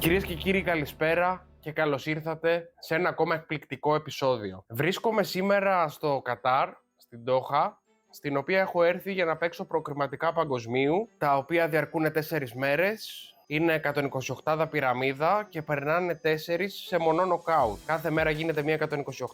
Κυρίες και κύριοι, καλησπέρα και καλώς ήρθατε σε ένα ακόμα εκπληκτικό επεισόδιο. Βρίσκομαι σήμερα στο Κατάρ, στην Ντόχα, στην οποία έχω έρθει για να παίξω προκριματικά παγκοσμίου, τα οποία διαρκούν 4 μέρες. Είναι 128 πυραμίδα και περνάνε 4 σε μονό νοκάουτ. Κάθε μέρα γίνεται μια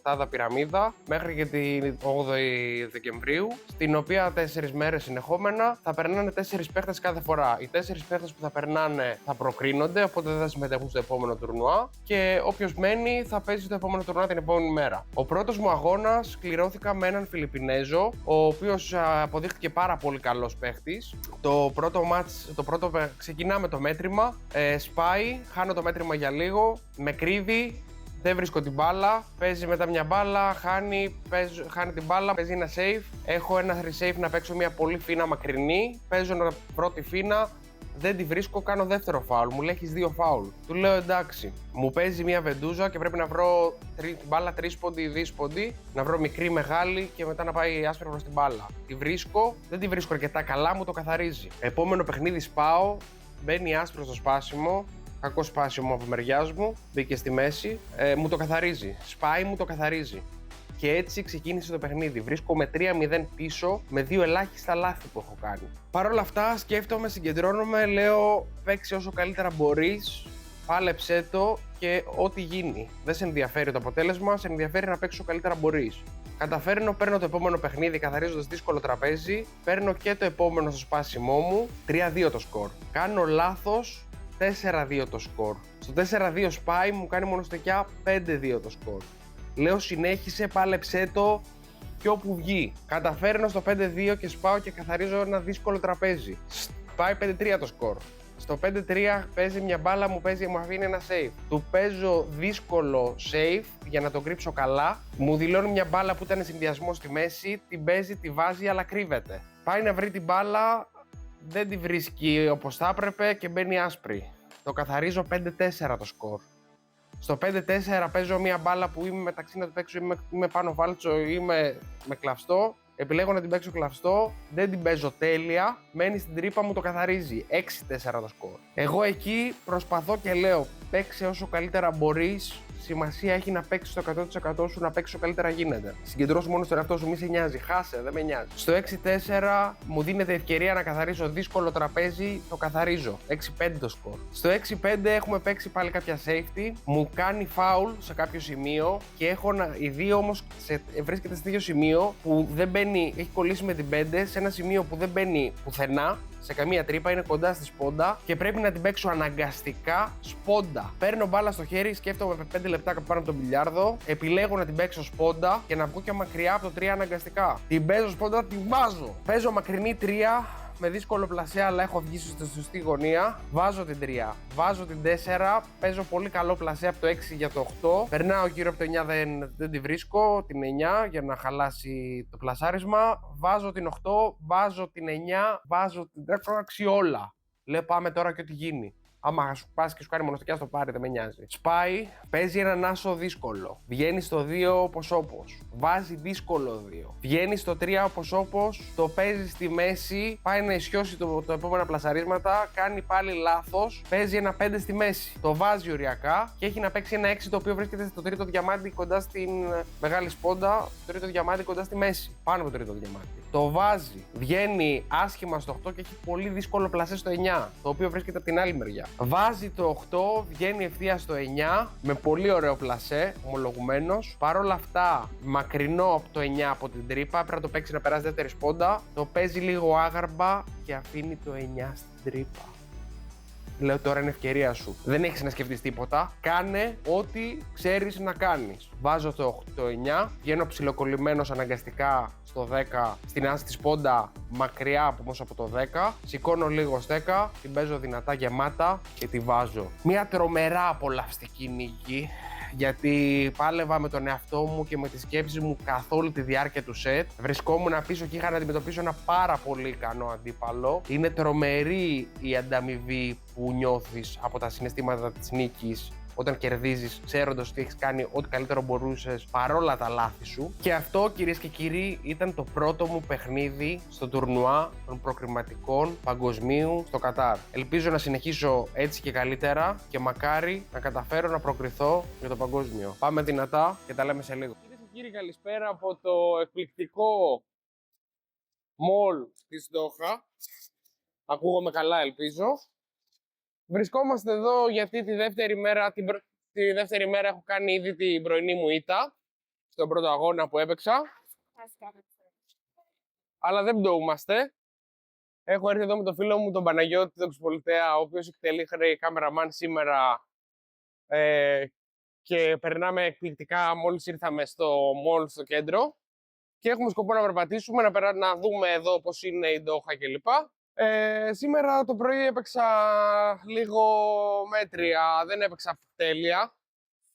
128 πυραμίδα μέχρι και την 8η Δεκεμβρίου, στην οποία 4 μέρες συνεχόμενα θα περνάνε 4 παίχτες κάθε φορά. Οι 4 παίχτες που θα περνάνε θα προκρίνονται, οπότε δεν θα συμμετέχουν στο επόμενο τουρνουά και όποιος μένει θα παίζει στο επόμενο τουρνουά την επόμενη μέρα. Ο πρώτος μου αγώνας κληρώθηκα με έναν Φιλιππινέζο, ο οποίος αποδείχθηκε πάρα πολύ καλός παίχτης. Το πρώτο ξεκινάμε το μέτρημα. Σπάει, χάνω το μέτρημα για λίγο, με κρύβει, δεν βρίσκω την μπάλα, παίζει μετά μια μπάλα, χάνει την μπάλα, παίζει ένα save. Έχω ένα resave να παίξω μια πολύ φίνα μακρινή, παίζω πρώτη φίνα, δεν τη βρίσκω, κάνω δεύτερο φάουλ. Μου λέει έχεις 2 φάουλ. Του λέω εντάξει. Μου παίζει μια βεντούζα και πρέπει να βρω την μπάλα 3 πόντι ή 2 πόντι, να βρω μικρή, μεγάλη και μετά να πάει άσπρο προς την μπάλα. Τη βρίσκω, δεν τη βρίσκω αρκετά καλά, μου το καθαρίζει. Επόμενο παιχνίδι σπάω. Μπαίνει άσπρο στο σπάσιμο, κακό σπάσιμο από μεριάς μου, μπήκε στη μέση, μου το καθαρίζει. Σπάει, μου το καθαρίζει. Και έτσι ξεκίνησε το παιχνίδι. Βρίσκομαι 3-0 πίσω με 2 ελάχιστα λάθη που έχω κάνει. Παρ' όλα αυτά, σκέφτομαι, συγκεντρώνομαι, λέω παίξε όσο καλύτερα μπορείς, πάλεψέ το και ό,τι γίνει. Δεν σε ενδιαφέρει το αποτέλεσμα, σε ενδιαφέρει να παίξεις όσο καλύτερα μπορείς. Καταφέρνω, παίρνω το επόμενο παιχνίδι καθαρίζοντας δύσκολο τραπέζι, παίρνω και το επόμενο στο σπάσιμό μου, 3-2 το σκορ. Κάνω λάθος, 4-2 το σκορ. Στο 4-2 σπάει, μου κάνει μονοστεκιά 5-2 το σκορ. Λέω συνέχισε, πάλεψέ το και όπου βγει. Καταφέρνω στο 5-2 και σπάω και καθαρίζω ένα δύσκολο τραπέζι. Πάει 5-3 το σκορ. Στο 5-3 παίζει μια μπάλα, μου αφήνει ένα save. Του παίζω δύσκολο save για να τον κρύψω καλά. Μου δηλώνει μια μπάλα που ήταν συνδυασμό στη μέση, την παίζει, τη βάζει, αλλά κρύβεται. Πάει να βρει την μπάλα, δεν τη βρίσκει όπως θα έπρεπε και μπαίνει άσπρη. Το καθαρίζω 5-4 το σκορ. Στο 5-4 παίζω μια μπάλα που είμαι μεταξύ να το παίξω, είμαι πάνω βάλτσο ή είμαι με κλαυστό. Επιλέγω να την παίξω κλαυστό, δεν την παίζω τέλεια, μένει στην τρύπα, μου το καθαρίζει. 6-4 το σκορ. Εγώ εκεί προσπαθώ και λέω παίξε όσο καλύτερα μπορείς. Σημασία έχει να παίξεις το 100% σου, να παίξεις όσο καλύτερα γίνεται. Συγκεντρώσου μόνο στον εαυτό σου, μη σε νοιάζει. Χάσε, δεν με νοιάζει. Στο 6-4 μου δίνεται ευκαιρία να καθαρίσω δύσκολο τραπέζι, το καθαρίζω. 6-5 το σκορ. Στο 6-5 έχουμε παίξει πάλι κάποια safety, μου κάνει foul σε κάποιο σημείο και έχω οι δύο όμως βρίσκεται σε τέτοιο σημείο που δεν μπαίνει, έχει κολλήσει με την 5, σε ένα σημείο που δεν μπαίνει πουθενά. Σε καμία τρύπα, είναι κοντά στη σπόντα και πρέπει να την παίξω αναγκαστικά σπόντα. Παίρνω μπάλα στο χέρι, σκέφτομαι 5 λεπτά πάνω από τον μπιλιάρδο. Επιλέγω να την παίξω σπόντα και να βγω και μακριά από το 3 αναγκαστικά. Την παίζω σπόντα, την βάζω. Παίζω μακρινή 3 με δύσκολο πλασέ, αλλά έχω βγει στη σωστή γωνία. Βάζω την 3, βάζω την 4, παίζω πολύ καλό πλασέ από το 6 για το 8. Περνάω γύρω από το 9, δεν τη βρίσκω, την 9 για να χαλάσει το πλασάρισμα. Βάζω την 8, βάζω την 9, βάζω την 10, όλα. Λέω πάμε τώρα και ό,τι γίνει. Άμα σου πας και σου κάνει μονοστικιά στο πάρει, δεν με νοιάζει. Σπάει, παίζει έναν άσο δύσκολο. Βγαίνει στο 2 όπως. Βάζει δύσκολο 2. Βγαίνει στο 3 όπως. Το παίζει στη μέση. Πάει να ισιώσει το επόμενα πλασαρίσματα. Κάνει πάλι λάθος. Παίζει ένα 5 στη μέση. Το βάζει οριακά και έχει να παίξει ένα 6 το οποίο βρίσκεται στο τρίτο διαμάντι κοντά στην μεγάλη σπόντα. Το τρίτο διαμάντι κοντά στη μέση. Πάνω από το τρίτο διαμάντι. Το βάζει. Βγαίνει άσχημα στο 8 και έχει πολύ δύσκολο πλασέ στο 9. Το οποίο βρίσκεται από την άλλη μεριά. Βάζει το 8, βγαίνει ευθεία στο 9 με πολύ ωραίο πλασέ, ομολογουμένος. Παρ' όλα αυτά, μακρινό από το 9 από την τρύπα, πρέπει να το παίξει να περάσει δεύτερη σπόντα. Το παίζει λίγο άγαρμπα και αφήνει το 9 στην τρύπα. Λέω τώρα είναι ευκαιρία σου. Δεν έχεις να σκεφτείς τίποτα. Κάνε ό,τι ξέρεις να κάνεις. Βάζω το 8-9, βγαίνω ψιλοκολλημένος αναγκαστικά στο 10 στην άση της πόντα, μακριά όμως από το 10. Σηκώνω λίγο στέκα, την παίζω δυνατά γεμάτα και τη βάζω. Μια τρομερά απολαυστική νίκη. Γιατί πάλευα με τον εαυτό μου και με τις σκέψεις μου καθ' όλη τη διάρκεια του σετ. Βρισκόμουν πίσω και είχα να αντιμετωπίσω ένα πάρα πολύ ικανό αντίπαλο. Είναι τρομερή η ανταμοιβή που νιώθεις από τα συναισθήματα της νίκης όταν κερδίζεις, ξέροντας ότι έχεις κάνει ό,τι καλύτερο μπορούσες παρόλα τα λάθη σου. Και αυτό, κυρίες και κύριοι, ήταν το πρώτο μου παιχνίδι στο τουρνουά των προκριματικών παγκοσμίου στο Κατάρ. Ελπίζω να συνεχίσω έτσι και καλύτερα και μακάρι να καταφέρω να προκριθώ για το παγκόσμιο. Πάμε δυνατά και τα λέμε σε λίγο. Κυρίες και κύριοι, καλησπέρα από το εκπληκτικό μολ της Ντόχα. Ακούγομαι καλά, ελπίζω. Βρισκόμαστε εδώ γιατί τη δεύτερη μέρα έχω κάνει ήδη την πρωινή μου ήττα στον πρώτο αγώνα που έπαιξα. Αλλά δεν πτωούμαστε. Έχω έρθει εδώ με τον φίλο μου τον Παναγιώτη τον Ξυπολιτέα, ο οποίος εκτελεί κάμεραμαν σήμερα και περνάμε εκπληκτικά μόλις ήρθαμε στο μολ στο κέντρο και έχουμε σκοπό να περπατήσουμε, να δούμε εδώ πώς είναι η Ντόχα κλπ. Σήμερα το πρωί έπαιξα λίγο μέτρια, δεν έπαιξα τέλεια.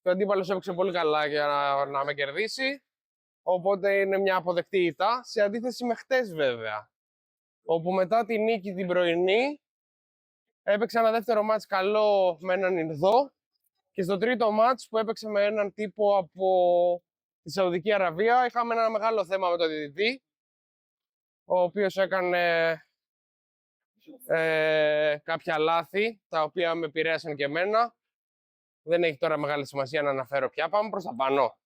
Ο αντίπαλος έπαιξε πολύ καλά για να με κερδίσει, οπότε είναι μια αποδεκτή ήττα, σε αντίθεση με χτες βέβαια, όπου μετά τη νίκη την πρωινή έπαιξα ένα δεύτερο μάτς καλό με έναν Ινδό και στο τρίτο μάτς που έπαιξε με έναν τύπο από τη Σαουδική Αραβία είχαμε ένα μεγάλο θέμα με τον διαιτητή, ο οποίος έκανε κάποια λάθη τα οποία με επηρέασαν και εμένα. Δεν έχει τώρα μεγάλη σημασία να αναφέρω πια, πάμε προς τα πάνω.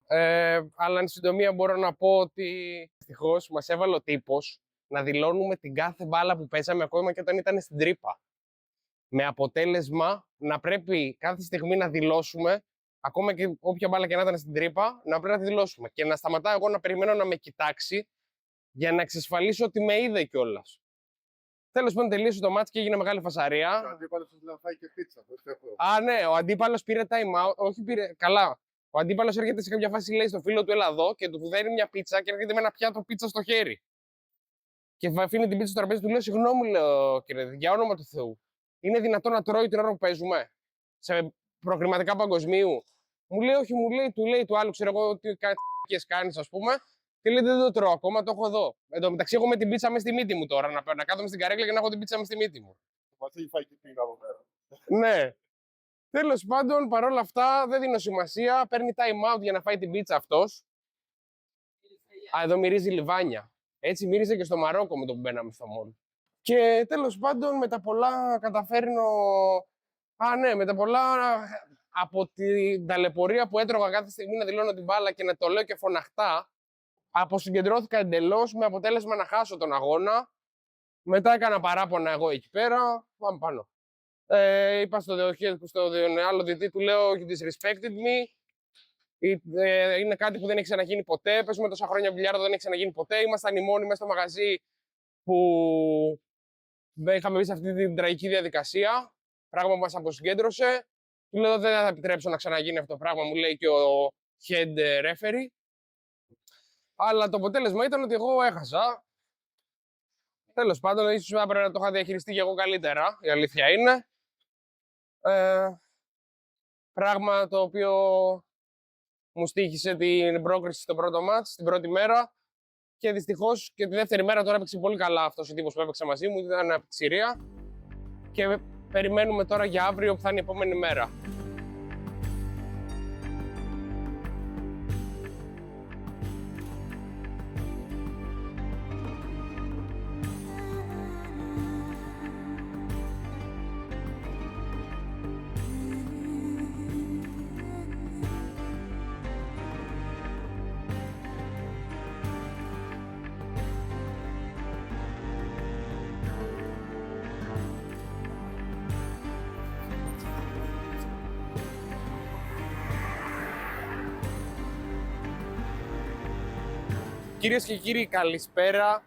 Αλλά εν συντομία μπορώ να πω ότι δυστυχώς μας έβαλε ο τύπος να δηλώνουμε την κάθε μπάλα που παίζαμε ακόμα και όταν ήταν στην τρύπα. Με αποτέλεσμα να πρέπει κάθε στιγμή να δηλώσουμε, ακόμα και όποια μπάλα και να ήταν στην τρύπα, να πρέπει να τη δηλώσουμε. Και να σταματάω εγώ να περιμένω να με κοιτάξει για να εξασφαλίσω ότι με είδε κιόλας. Τέλος πάντων, τελείωσε το μάτς και έγινε μεγάλη φασαρία. Ο αντίπαλος να φάει και πίτσα. Α, ναι, ο αντίπαλος πήρε time out. Όχι, πήρε. Καλά. Ο αντίπαλος έρχεται σε κάποια φάση, λέει στο φίλο του, έλα εδώ και του δίνει μια πίτσα και έρχεται με ένα πιάτο πίτσα στο χέρι. Και αφήνει την πίτσα στο τραπέζι, του λέω: συγγνώμη, λέω, κύριε, για όνομα του Θεού. Είναι δυνατόν να τρώει την ώρα που παίζουμε σε προκριματικά παγκοσμίου? Μου λέει: όχι, μου λέει, του άλλου, ξέρω εγώ, τι κάνει, α πούμε. Και λέει: δεν το τρώω ακόμα, το έχω εδώ. Εν τω μεταξύ, έχω με την πίτσα με στη μύτη μου τώρα. Να κάθομαι στην καρέκλα και να έχω την πίτσα με στη μύτη μου. Μας έχει φάει και πίνει από πέρα. Ναι. Τέλος πάντων, παρόλα αυτά, δεν δίνω σημασία. Παίρνει time out για να φάει την πίτσα αυτός. Α, εδώ μυρίζει λιβάνια. Έτσι μύριζε και στο Μαρόκο με το που μπαίναμε στο μόλ. Και τέλος πάντων, με τα πολλά καταφέρνω. Α, ναι, με τα πολλά. Από την ταλαιπωρία που έτρωγα κάθε στιγμή να δηλώνω την μπάλα και να το λέω και φωναχτά, αποσυγκεντρώθηκα εντελώς με αποτέλεσμα να χάσω τον αγώνα. Μετά έκανα παράπονα εγώ εκεί πέρα. Πάμε πάνω. Είπα στο άλλο διαιτητή, του λέω: You disrespected me. Είναι κάτι που δεν έχει ξαναγίνει ποτέ. Παίζουμε τόσα χρόνια μπιλιάρδο, δεν έχει ξαναγίνει ποτέ. Ήμασταν οι μόνοι μέσα στο μαγαζί που είχαμε μπει σε αυτή την τραγική διαδικασία. Πράγμα που μας αποσυγκέντρωσε. Του λέω: δεν θα επιτρέψω να ξαναγίνει αυτό το πράγμα, μου λέει και ο head referee. Αλλά το αποτέλεσμα ήταν ότι εγώ έχασα. Τέλος πάντων, ίσως έπρεπε να το είχα διαχειριστεί και εγώ καλύτερα, η αλήθεια είναι. Πράγμα το οποίο μου στοίχησε την πρόκριση στο πρώτο μάτς, την πρώτη μέρα. Και δυστυχώς και τη δεύτερη μέρα τώρα έπαιξε πολύ καλά αυτός ο τύπος που έπαιξε μαζί μου, ήταν από τη Συρία. Και περιμένουμε τώρα για αύριο που θα είναι η επόμενη μέρα. Κυρίες και κύριοι, καλησπέρα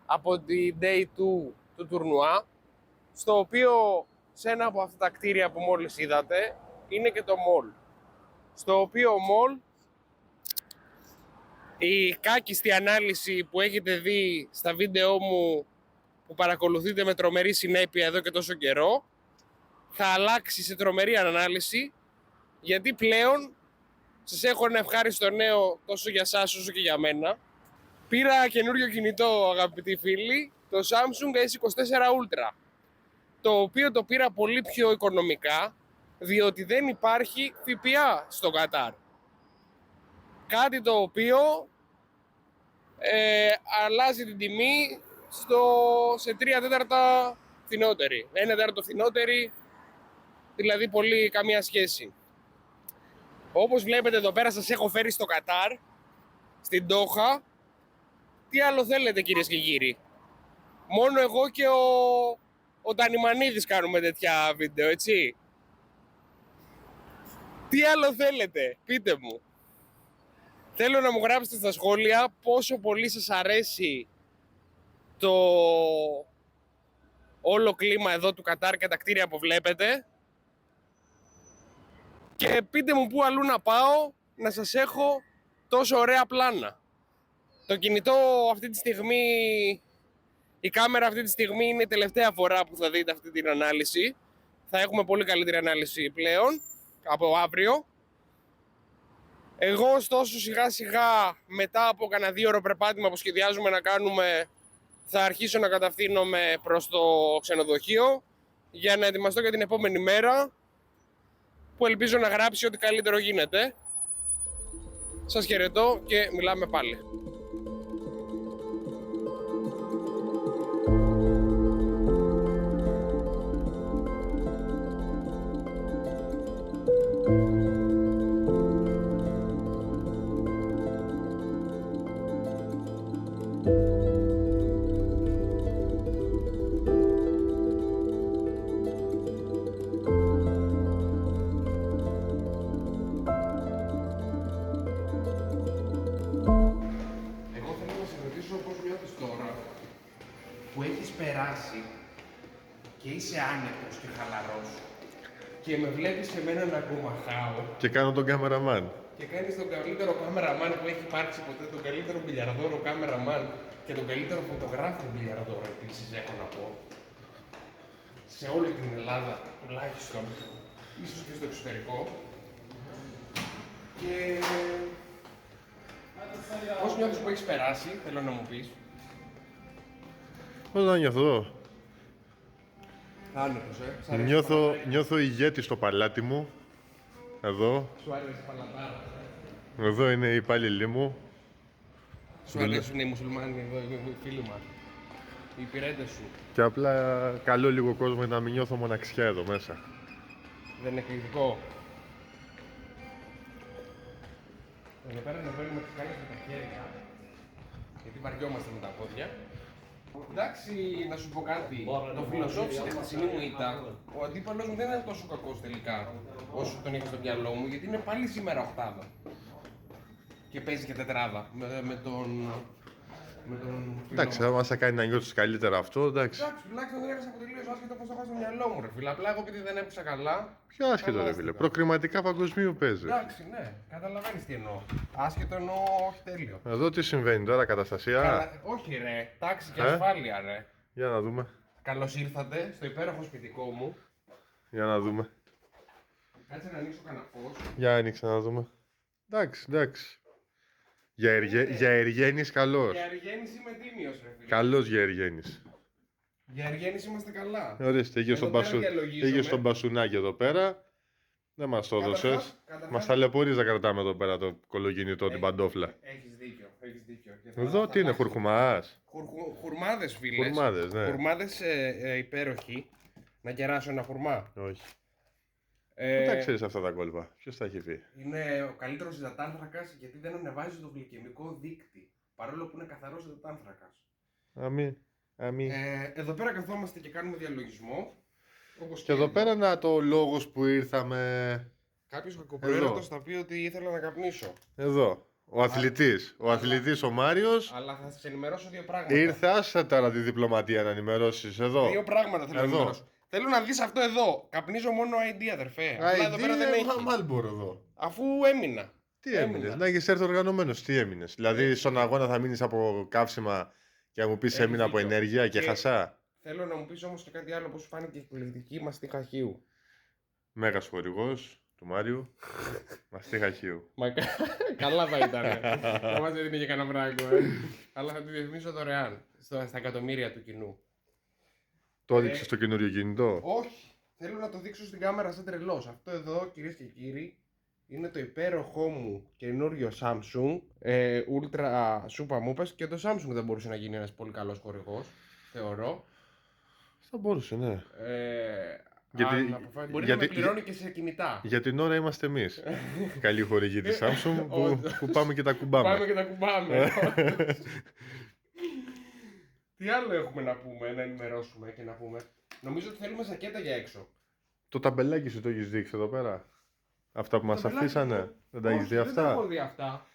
από τη Day 2 του τουρνουά, στο οποίο σε ένα από αυτά τα κτίρια που μόλις είδατε είναι και το mall. Στο οποίο mall η κάκιστη ανάλυση που έχετε δει στα βίντεό μου που παρακολουθείτε με τρομερή συνέπεια εδώ και τόσο καιρό θα αλλάξει σε τρομερή ανάλυση, γιατί πλέον σας έχω ένα ευχάριστο νέο τόσο για σας όσο και για μένα. Πήρα καινούριο κινητό, αγαπητοί φίλοι, το Samsung S24 Ultra, το οποίο το πήρα πολύ πιο οικονομικά διότι δεν υπάρχει ΦΠΑ στο Κατάρ. Κάτι το οποίο αλλάζει την τιμή σε 3 τέταρτα φθηνότερη. 1 τέταρτο φθηνότερη, δηλαδή πολύ καμία σχέση. Όπως βλέπετε εδώ πέρα σας έχω φέρει στο Κατάρ, στην Ντόχα. Τι άλλο θέλετε κυρίες και κύριοι? Μόνο εγώ και ο Τανιμανίδης κάνουμε τέτοια βίντεο, έτσι. Τι άλλο θέλετε, πείτε μου. Θέλω να μου γράψετε στα σχόλια πόσο πολύ σας αρέσει το όλο κλίμα εδώ του Κατάρ και τα κτίρια που βλέπετε. Και πείτε μου πού αλλού να πάω να σας έχω τόσο ωραία πλάνα. Το κινητό αυτή τη στιγμή, η κάμερα αυτή τη στιγμή είναι η τελευταία φορά που θα δείτε αυτή την ανάλυση. Θα έχουμε πολύ καλύτερη ανάλυση πλέον από αύριο. Εγώ ωστόσο σιγά σιγά μετά από κανένα 2 ώρο περπάτημα που σχεδιάζουμε να κάνουμε θα αρχίσω να κατευθύνομαι προς το ξενοδοχείο για να ετοιμαστώ για την επόμενη μέρα που ελπίζω να γράψει ό,τι καλύτερο γίνεται. Σας χαιρετώ και μιλάμε πάλι. Που έχεις περάσει και είσαι άνετος και χαλαρός και με βλέπεις και εμένα να κομμαχάω Και κάνω τον κάμεραμαν. και κάνεις τον καλύτερο κάμεραμαν που έχει υπάρξει ποτέ, τον καλύτερο μπιλιαρδόρο κάμεραμαν και τον καλύτερο φωτογράφο μπιλιαρδόρο επίσης έχω να πω σε όλη την Ελλάδα τουλάχιστον, ίσως και στο εξωτερικό. Και πώς νιώθεις που έχεις περάσει, θέλω να μου πεις. Πώς να νιώθω? Άνετος, Νιώθω ηγέτη στο παλάτι μου. Εδώ. Σου άρεσε παλατάρα. Εδώ είναι οι υπάλληλοι μου. Σου αρέσουν οι μουσουλμάνοι εδώ, οι φίλοι μας. Οι υπηρέτες σου. Και απλά καλώ λίγο κόσμο να μην νιώθω μοναξιά εδώ μέσα. Δεν είναι εκπληκτικό. Εδώ πέρα να παίρνουμε τις κάλες με τα χέρια. Γιατί βαριόμαστε με τα πόδια. Εντάξει, να σου πω κάτι. Το φιλοσόφισα τη χθεσινή μου ήττα. Ο αντίπαλος μου δεν είναι τόσο κακός τελικά όσο τον είχα στο μυαλό μου, γιατί είναι πάλι σήμερα οχτάδα. Και παίζει και τετράδα με τον. Εντάξει, θα μας κάνει να νιώθεις καλύτερα αυτό, εντάξει. Εντάξει, τουλάχιστον δεν έχασα τελείως άσχετο πώς το έχω στο μυαλό μου, ρε φίλε. Απλά εγώ επειδή δεν έπαιξα καλά. Ποιο άσχετο ρε φίλε, προκριματικά παγκοσμίου παίζει. Εντάξει, ναι, καταλαβαίνεις τι εννοώ. Άσχετο εννοώ, όχι τέλειο. Εδώ τι συμβαίνει τώρα, καταστασία. Όχι ρε, τάξη και ασφάλεια ρε. Για να δούμε. Καλώς ήρθατε στο υπέροχο σπιτικό μου. Για να δούμε. Κάτσε να ανοίξω κανένα φως. Για άνοιξε να δούμε. Εντάξει, εντάξει. Για Εργένης καλός. Για Εργένης είμαι τίμιος ρε φίλε. Καλός για Εργένης. Για Εργένης είμαστε καλά. Ορίστε, είχε στον Μπασουνάκι εδώ πέρα. Δεν μας το έδωσες. Μας ταλαιπωρείς να κρατάμε εδώ πέρα το κολογινητό, την παντόφλα. Έχεις δίκιο, έχεις δίκιο. Εδώ τι είναι, χουρχουμάς. Χουρμάδες φίλες. Χουρμάδες, ναι. Χουρμάδες υπέροχοι. Να κεράσω ένα χουρμά. Όχι. Πού τα ξέρεις αυτά τα κόλπα, ποιος τα έχει πει. Είναι ο καλύτερος υδατάνθρακας γιατί δεν ανεβάζει το γλυκαιμικό δείκτη. Παρόλο που είναι καθαρός υδατάνθρακας. Αμή. Εδώ πέρα καθόμαστε και κάνουμε διαλογισμό. Όπως Και εδώ πέρα να το λόγος που ήρθαμε. Κάποιος κακοπροαίρετος θα πει ότι ήθελα να καπνίσω. Εδώ. Ο αθλητής. Ο αθλητής ο Μάριος. Αλλά θα σας ενημερώσω 2 πράγματα. Ήρθε, άσε τώρα τη διπλωματία να ενημερώσεις. Εδώ. 2 πράγματα θέλω να ενημερώσω. Θέλω να δεις αυτό εδώ. Καπνίζω μόνο ID, αδερφέ. Απλά εδώ πέρα δεν έχει. Μάλμπορο εδώ. Αφού έμεινα. Τι έμεινες, να έχεις έρθει οργανωμένος, τι έμεινες. Δηλαδή στον αγώνα θα μείνεις από καύσιμα και να μου πεις έμεινα από ενέργεια και χασά. Θέλω να μου πεις όμως και κάτι άλλο, πώς σου φάνηκε η εκπληκτική μαστίχα χείου. Μέγας χορηγός του Μάριου. Μαστίχα χείου. Καλά θα ήταν. Θα μας έδινε και κανένα πράγμα. Αλλά θα τη διαφημίσω δωρεάν στα εκατομμύρια του κοινού. Το έδειξε στο καινούριο κινητό. Όχι. Θέλω να το δείξω στην κάμερα σαν τρελός. Αυτό εδώ, κυρίες και κύριοι, είναι το υπέροχό μου καινούριο Samsung Ultra Super Moopes, και το Samsung δεν μπορούσε να γίνει ένας πολύ καλός χορηγός, θεωρώ. Θα μπορούσε, ναι. Μπορεί να με πληρώνει και σε κινητά. Για την ώρα είμαστε εμείς. Καλή χορηγή της Samsung που πάμε και τα κουμπάμε. Πάμε και τα κουμπάμε. Τι άλλο έχουμε να πούμε, να ενημερώσουμε και να πούμε? Νομίζω ότι θέλουμε σακέτα για έξω. Το ταμπελάκι σου το έχεις δείξει εδώ πέρα? Αυτά που μας αφήσανε. Δεν τα έχεις δει αυτά? Δεν τα έχω δει αυτά.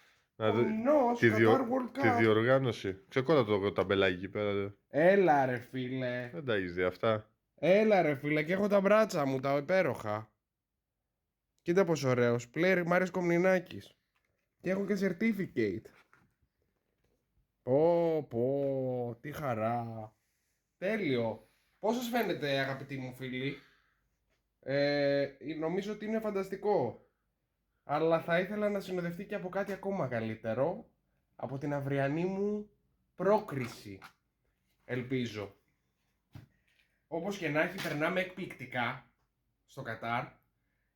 Τη διοργάνωση. Ξεκότα το ταμπελάκι εκεί πέρα. Έλα ρε φίλε. Δεν τα έχεις δει αυτά? Έλα ρε φίλε, και έχω τα μπράτσα μου, τα υπέροχα. Κοίτα πόσο ωραίος. Πλέρι Μάριος Κομνηνάκης. Και έχω και certificate. Πω, τι χαρά. Τέλειο. Πώς σας φαίνεται, αγαπητοί μου φίλοι? Νομίζω ότι είναι φανταστικό. Αλλά θα ήθελα να συνοδευτεί και από κάτι ακόμα καλύτερο. Από την αυριανή μου πρόκριση. Ελπίζω. Όπως και να έχει, περνάμε εκπληκτικά στο Κατάρ.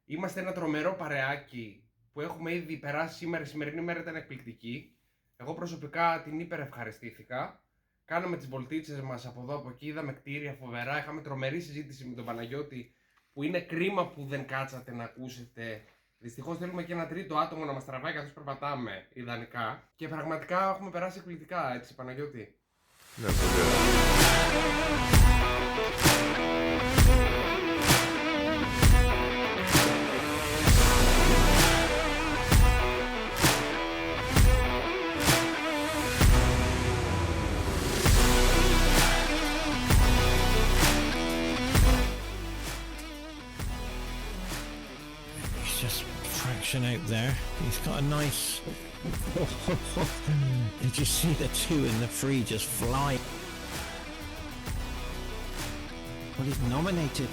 Είμαστε ένα τρομερό παρεάκι που έχουμε ήδη περάσει σήμερα. Η σημερινή μέρα ήταν εκπληκτική. Εγώ προσωπικά την υπερευχαριστήθηκα. Κάναμε τις βολτίτσες μας από εδώ από εκεί, είδαμε κτίρια φοβερά. Είχαμε τρομερή συζήτηση με τον Παναγιώτη, που είναι κρίμα που δεν κάτσατε να ακούσετε. Δυστυχώς θέλουμε και ένα τρίτο άτομο να μας τραβάει καθώς περπατάμε, ιδανικά. Και πραγματικά έχουμε περάσει εκπληκτικά, έτσι Παναγιώτη? Ναι, πολύ ωραία. Just fraction out there. He's got a nice. Did you see the 2 and the 3 just fly? Well, he's nominated.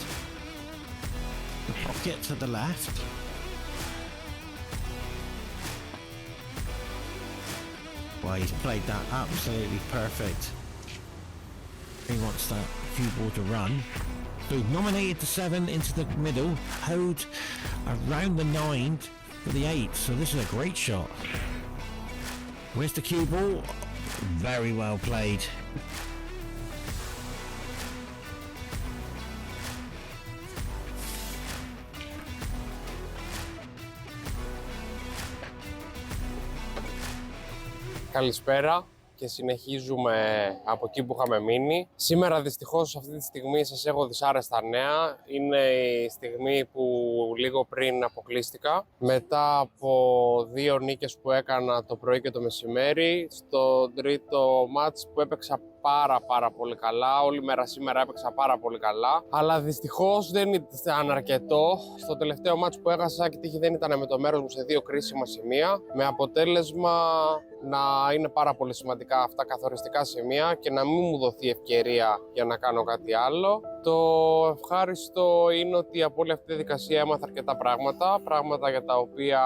The pocket to the left. Well, he's played that absolutely perfect. He wants that cue ball to run. So he's nominated the 7 into the middle, hoed around the 9 for the 8. So this is a great shot. Where's the cue ball? Very well played. Καλησπέρα και συνεχίζουμε από εκεί που είχαμε μείνει. Σήμερα δυστυχώς αυτή τη στιγμή σας έχω δυσάρεστα νέα. Είναι η στιγμή που λίγο πριν αποκλείστηκα. Μετά από 2 νίκες που έκανα το πρωί και το μεσημέρι, στο τρίτο μάτς που έπαιξα πάρα πολύ καλά. Όλη μέρα σήμερα έπαιξα πάρα πολύ καλά. Αλλά δυστυχώς δεν ήταν αρκετό. Στο τελευταίο μάτς που έχασα και τύχη δεν ήταν με το μέρος μου σε 2 κρίσιμα σημεία. Με αποτέλεσμα να είναι πάρα πολύ σημαντικά αυτά καθοριστικά σημεία και να μην μου δοθεί ευκαιρία για να κάνω κάτι άλλο. Το ευχάριστο είναι ότι από όλη αυτή τη δικασία έμαθα αρκετά πράγματα για τα οποία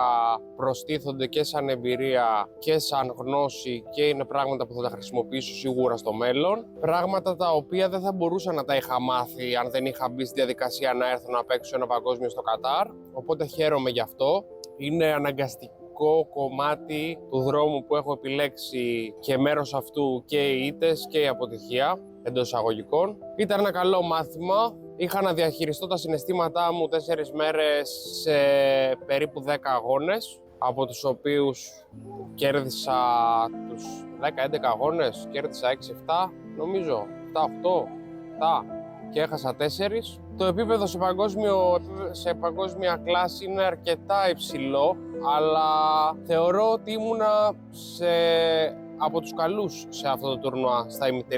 προστίθονται και σαν εμπειρία και σαν γνώση και είναι πράγματα που θα τα χρησιμοποιήσω σίγουρα στο μέλλον. Πράγματα τα οποία δεν θα μπορούσα να τα είχα μάθει αν δεν είχα μπει στη διαδικασία να έρθω να παίξω ένα παγκόσμιο στο Κατάρ. Οπότε χαίρομαι γι' αυτό. Είναι αναγκαστικό κομμάτι του δρόμου που έχω επιλέξει και μέρος αυτού και οι ήττες και η αποτυχία εντός εισαγωγικών. Ήταν ένα καλό μάθημα. Είχα να διαχειριστώ τα συναισθήματά μου 4 μέρες σε περίπου 10 αγώνες, από τους οποίους κέρδισα τους 10-11 αγώνες, κέρδισα 6-7 νομίζω, 7-8 και έχασα 4. Το επίπεδο σε παγκόσμια κλάση είναι αρκετά υψηλό, αλλά θεωρώ ότι ήμουνα από τους καλούς σε αυτό το τουρνουά,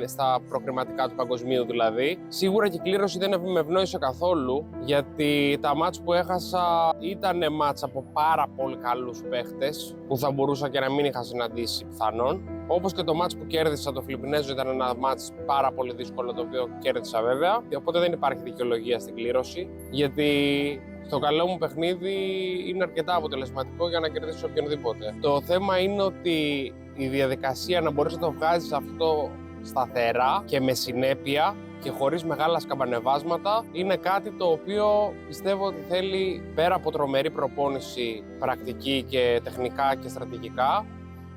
στα προκριματικά του παγκοσμίου δηλαδή. Σίγουρα και η κλήρωση δεν με ευνόησε καθόλου, γιατί τα μάτς που έχασα ήταν μάτς από πάρα πολύ καλούς παίχτες, που θα μπορούσα και να μην είχα συναντήσει πιθανόν. Όπως και το μάτς που κέρδισα το Φιλιππινέζο ήταν ένα μάτς πάρα πολύ δύσκολο, το οποίο κέρδισα βέβαια. Οπότε δεν υπάρχει δικαιολογία στην κλήρωση, γιατί στο καλό μου παιχνίδι είναι αρκετά αποτελεσματικό για να κερδίσω οποιονδήποτε. Το θέμα είναι ότι η διαδικασία να μπορείς να το βγάζεις αυτό σταθερά και με συνέπεια και χωρίς μεγάλα σκαμπανεβάσματα. Είναι κάτι το οποίο πιστεύω ότι θέλει, πέρα από τρομερή προπόνηση πρακτική και τεχνικά και στρατηγικά,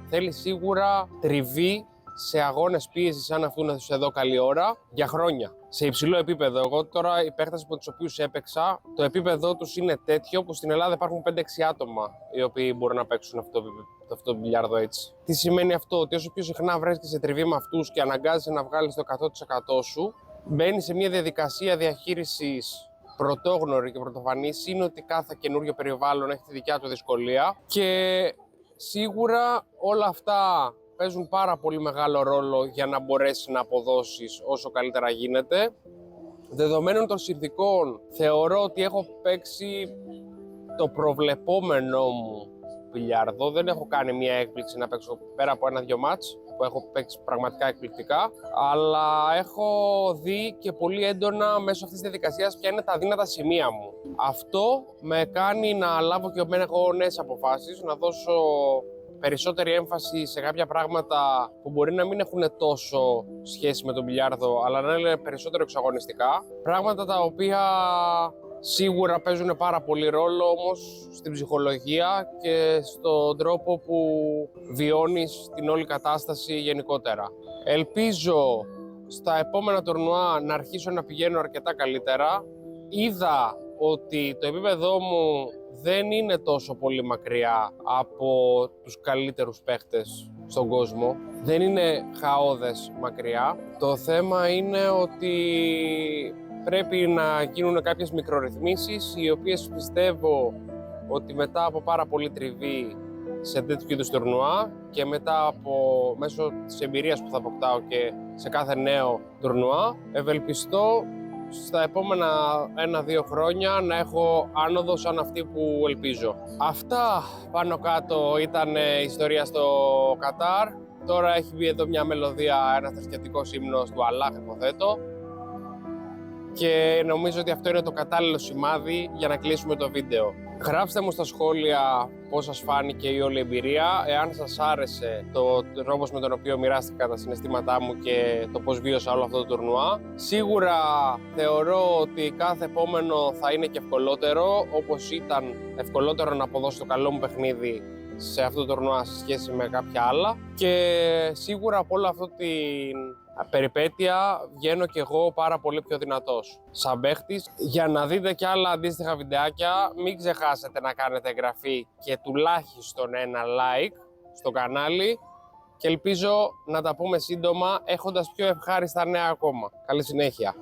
θέλει σίγουρα τριβή σε αγώνες πίεσης σαν αυτού να σε δω καλή ώρα για χρόνια. Σε υψηλό επίπεδο. Εγώ τώρα οι παίχτες από τους οποίους έπαιξα, το επίπεδό τους είναι τέτοιο που στην Ελλάδα υπάρχουν 5-6 άτομα οι οποίοι μπορούν να παίξουν αυτό το μπιλιάρδο έτσι. Τι σημαίνει αυτό? Ότι όσο πιο συχνά βρέσκεις σε τριβή με αυτούς και αναγκάζεσαι να βγάλεις το 100% σου, μπαίνεις σε μια διαδικασία διαχείρισης πρωτόγνωρη και πρωτοφανής. Είναι ότι κάθε καινούριο περιβάλλον έχει τη δικιά του δυσκολία και σίγουρα όλα αυτά παίζουν πάρα πολύ μεγάλο ρόλο για να μπορέσεις να αποδώσεις όσο καλύτερα γίνεται. Δεδομένων των συνθηκών, θεωρώ ότι έχω παίξει το προβλεπόμενο μου μπιλιάρδο. Δεν έχω κάνει μια έκπληξη να παίξω πέρα από 1-2 μάτς που έχω παίξει πραγματικά εκπληκτικά, αλλά έχω δει και πολύ έντονα μέσω αυτής της διαδικασίας ποια είναι τα αδύνατα σημεία μου. Αυτό με κάνει να λάβω και εγώ νέες αποφάσεις, να δώσω περισσότερη έμφαση σε κάποια πράγματα που μπορεί να μην έχουν τόσο σχέση με τον μπιλιάρδο, αλλά να είναι περισσότερο εξαγωνιστικά. Πράγματα τα οποία σίγουρα παίζουν πάρα πολύ ρόλο όμως στην ψυχολογία και στον τρόπο που βιώνεις την όλη κατάσταση γενικότερα. Ελπίζω στα επόμενα τουρνουά να αρχίσω να πηγαίνω αρκετά καλύτερα. Είδα ότι το επίπεδό μου δεν είναι τόσο πολύ μακριά από τους καλύτερους παίχτες στον κόσμο. Δεν είναι χαόδες μακριά. Το θέμα είναι ότι πρέπει να γίνουν κάποιες μικρορυθμίσεις, οι οποίες πιστεύω ότι μετά από πάρα πολύ τριβή σε τέτοιου είδους τουρνουά και μετά από μέσω της εμπειρίας που θα αποκτάω και σε κάθε νέο τουρνουά, ευελπιστώ στα επόμενα 1-2 χρόνια να έχω άνοδο σαν αυτή που ελπίζω. Αυτά πάνω κάτω ήταν η ιστορία στο Κατάρ. Τώρα έχει βγει εδώ μια μελωδία, ένα θρησκευτικός ύμνος του Αλλάχ, υποθέτω. Και νομίζω ότι αυτό είναι το κατάλληλο σημάδι για να κλείσουμε το βίντεο. Γράψτε μου στα σχόλια πώς σας φάνηκε η όλη εμπειρία, εάν σας άρεσε το τρόπος με τον οποίο μοιράστηκα τα συναισθήματά μου και το πώς βίωσα όλο αυτό το τουρνουά. Σίγουρα θεωρώ ότι κάθε επόμενο θα είναι και ευκολότερο, όπως ήταν ευκολότερο να αποδώσω το καλό μου παιχνίδι σε αυτό το τουρνουά σε σχέση με κάποια άλλα. Και σίγουρα από όλο αυτό την περιπέτεια βγαίνω κι εγώ πάρα πολύ πιο δυνατός σαν παίχτης. Για να δείτε κι άλλα αντίστοιχα βιντεάκια, μην ξεχάσετε να κάνετε εγγραφή και τουλάχιστον ένα like στο κανάλι και ελπίζω να τα πούμε σύντομα έχοντας πιο ευχάριστα νέα ακόμα. Καλή συνέχεια!